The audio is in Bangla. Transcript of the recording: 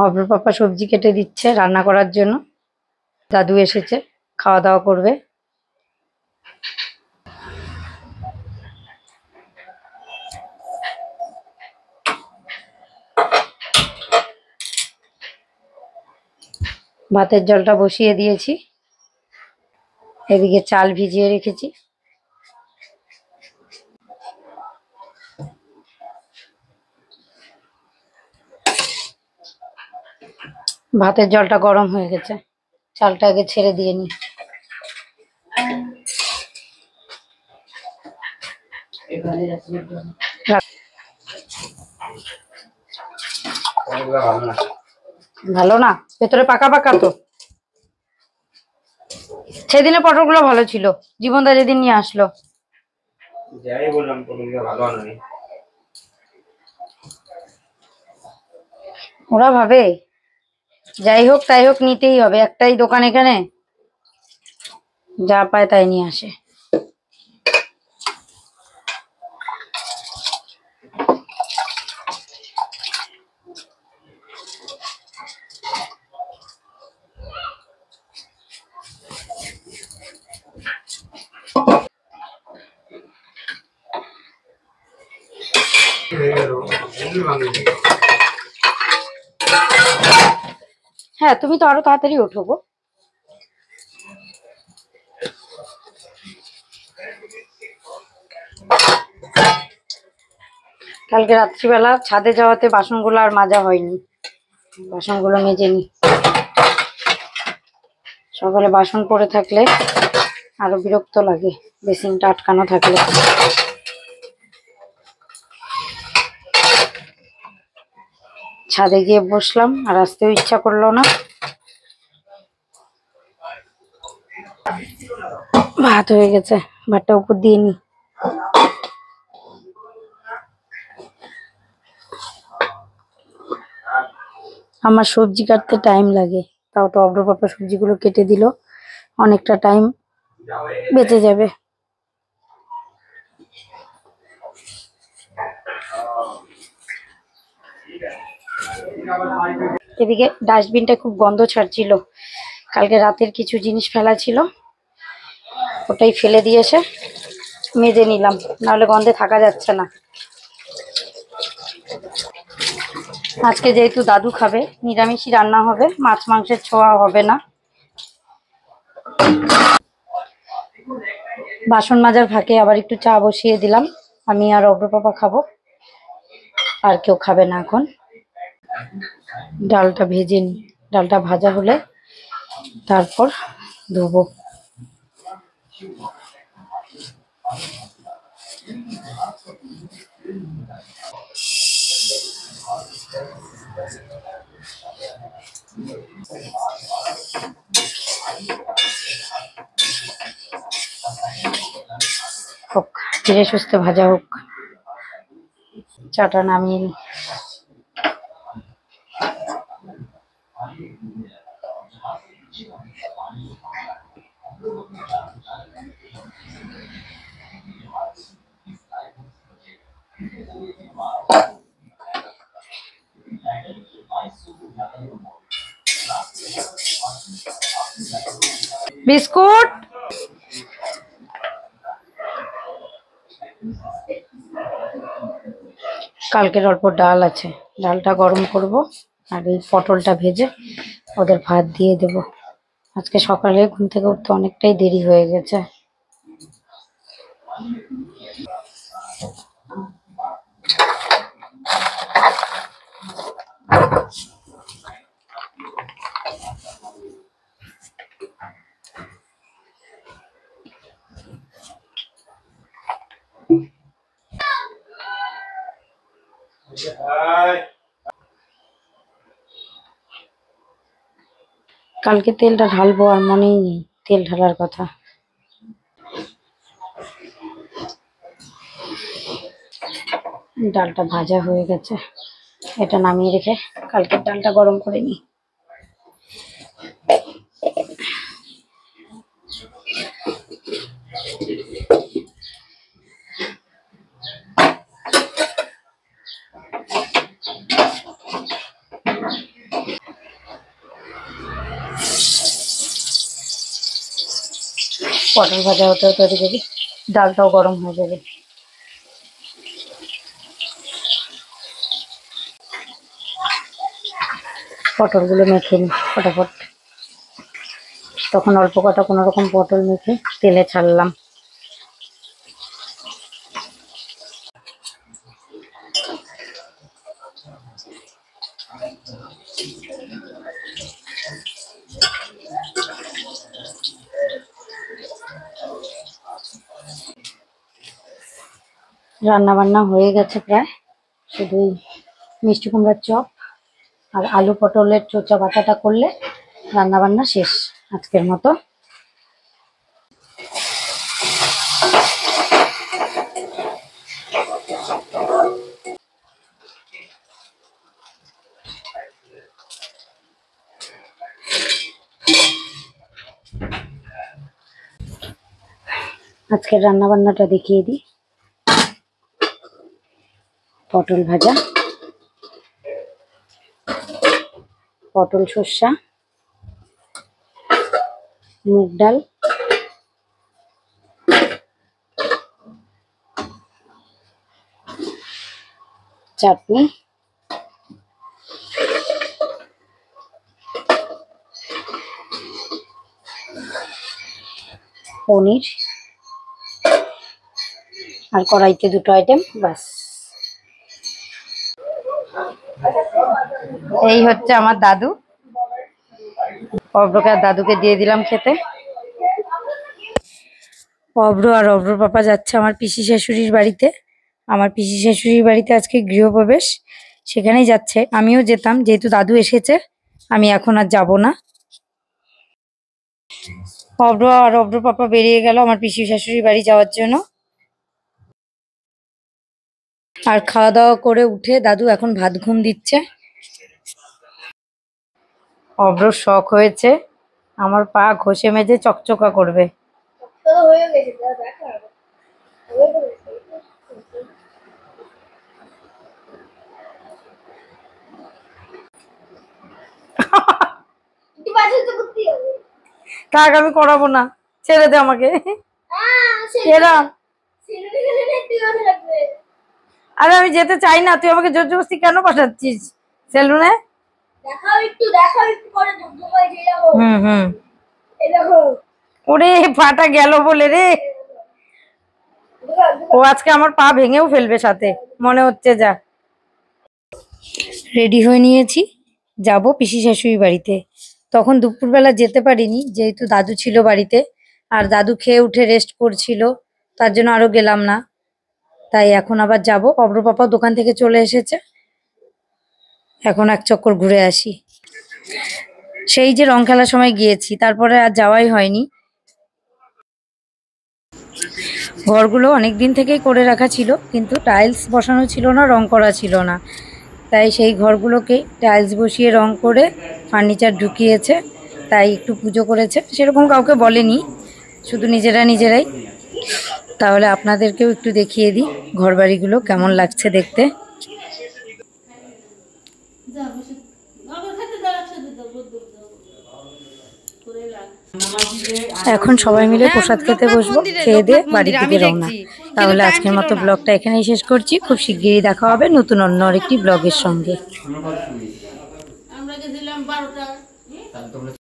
অব্র পাপা সবজি কেটে দিচ্ছে রান্না করার জন্য। দাদু এসেছে, খাওয়া দাওয়া করবে। ভাতের জলটা বসিয়ে দিয়েছি, এদিকে চাল ভিজিয়ে রেখেছি। ভাতের জলটা গরম হয়ে গেছে, চালটা আগে ছেড়ে দিয়ে নি। ভালো না, ভেতরে পাকা পাকা তো। সেদিনে পটলগুলো ভালো ছিল, জীবনদা যেদিন নিয়ে আসলো। যাই বললাম পটলগুলো ভালো আনেনি। ওরা ভাবে যাই হোক তাই হোক নিতেই হবে, একটাই দোকান এখানে, যা পায় তাই নিয়ে আসে। হ্যাঁ, তুমি তো আরো তাড়াতাড়ি ওঠো গো। কালকে রাত্রিবেলা ছাদে যাওয়াতে বাসনগুলো আর মাজা হয়নি, বাসনগুলো মেজে নি। সকালে বাসন পড়ে থাকলে আরো বিরক্ত লাগে, বেসিনটা আটকানো থাকলে। ছাদে গিয়ে বসলাম, আর আসতেও ইচ্ছা করলো না। ভাত হয়ে গেছে, ভাতটা উপর দিয়ে নি। আমার সবজি কাটতে টাইম লাগে, তাও তো অব্র পাপা সবজিগুলো কেটে দিল, অনেকটা টাইম বেঁচে যাবে। এদিকে ডাস্টবিনটা খুব গন্ধ ছাড়ছিল, কালকে রাতের কিছু জিনিস ফেলা ছিল, ওটাই ফেলে দিয়েছে, মেজে নিলাম, নাহলে গন্ধে থাকা যাচ্ছে না। আজকে যেহেতু দাদু খাবে, নিরামিষই রান্না হবে, মাছ মাংসের ছোঁয়া হবে না। বাসন মাজার ফাঁকে আবার একটু চা বসিয়ে দিলাম, আমি আর অব্র পাপা খাবো, আর কেউ খাবে না এখন। ডালটা ভেজে নি, ডালটা ভাজা হলে তারপর ধোবো। হোক, ধীরে সুস্থে ভাজা হোক, চাটা নামিয়ে নি। বিস্কুট কালকের অল্প ডাল আছে, ডালটা গরম করব, আর এই পটলটা ভেজে ওদের ভাত দিয়ে দেব। আজকে সকালে ঘুম থেকে উঠতে অনেকটাই দেরি হয়ে গেছে। কালকে তেলটা ঢালবো আর মনেই নেই তেল ঢালার কথা। ডালটা ভাজা হয়ে গেছে, এটা নামিয়ে রেখে কালকের ডালটা গরম করে নিই। পটল ভাজা হতে হতে ওদিকে ডালটাও গরম হয়ে যাবে। পটলগুলো মেখে নিই ফটাফট। তখন অল্প কটা কোনো রকম পটল মেখে তেলে ছাড়লাম। রান্না বান্না হয়ে গেছে প্রায়, শুধু মিষ্টি কুমড়ার চপ আর আলু পটলের চোচা বাটাটা করলে রান্না বান্না শেষ আজকের মতো। আজকের রান্না বান্নাটা দেখিয়ে দিই। পটল ভাজা, পটল সর্ষা, মুগ ডাল, চাটনি, পনির আর কড়াইতে দুটো আইটেম, বাস। এই হচ্ছে আমার দাদু। অব্রকে আর দাদুকে দিয়ে দিলাম খেতে। অব্র আর অব্রর পাপা যাচ্ছে আমার পিসি শাশুড়ির বাড়িতে। আমার পিসি শাশুড়ির বাড়িতে আজকে গৃহপ্রবেশ, সেখানেই যাচ্ছে। আমিও যেতাম, যেহেতু দাদু এসেছে আমি এখন আর যাব না। অব্র আর অব্রর পাপা বেরিয়ে গেল আমার পিসি শাশুড়ির বাড়ি যাওয়ার জন্য। আর খাওয়া দাওয়া করে উঠে দাদু এখন ভাত ঘুম দিচ্ছে। অব্রর শখ হয়েছে আমার পা ঘষে মেজে চকচকা করবে। থাক, আমি করাবো না, ছেড়ে দে আমাকে। আরে আমি যেতে চাই না, তুই আমাকে জোর জবরদস্তি কেন পাঠাচ্ছিস সেলুনে? ওরে পাটা গেল বলে রে, ও আজকে আমার পা ভেঙেও ফেলবে সাথে মনে হচ্ছে। যা, রেডি হয়ে নিয়েছি, যাব পিসি শাশুড়ি বাড়িতে। তখন দুপুরবেলা যেতে পারিনি, যেহেতু দাদু ছিল বাড়িতে আর দাদু খেয়ে উঠে রেস্ট করছিল, তার জন্য আরো গেলাম না। তাই এখন আবার যাব। অব্র পাপা দোকান থেকে চলে এসেছে, এখন এক চক্কর ঘুরে আসি। সেই যে রং খেলার সময় গিয়েছি, তারপরে আর যাওয়াই হয়নি। ঘরগুলো অনেক দিন থেকেই করে রাখা ছিল, কিন্তু টাইলস বসানো ছিল না, রং করা ছিল না। তাই সেই ঘরগুলোকে টাইলস বসিয়ে রং করে ফার্নিচার ঢুকিয়েছে। তাই একটু পুজো করেছে, সেরকম কাউকে বলেনি, শুধু নিজেরাই। তাহলে আপনাদেরকেও একটু দেখিয়ে দিই ঘরবাড়িগুলো কেমন লাগছে দেখতে। এখন সবাই মিলে প্রসাদ খেতে বসবো, খেয়ে দিয়ে বাড়ির দিকে রওনা। তাহলে আজকের মতো ব্লগটা এখানেই শেষ করছি। খুব শিগগিরই দেখা হবে নতুন অন্য আরেকটি ব্লগের সঙ্গে।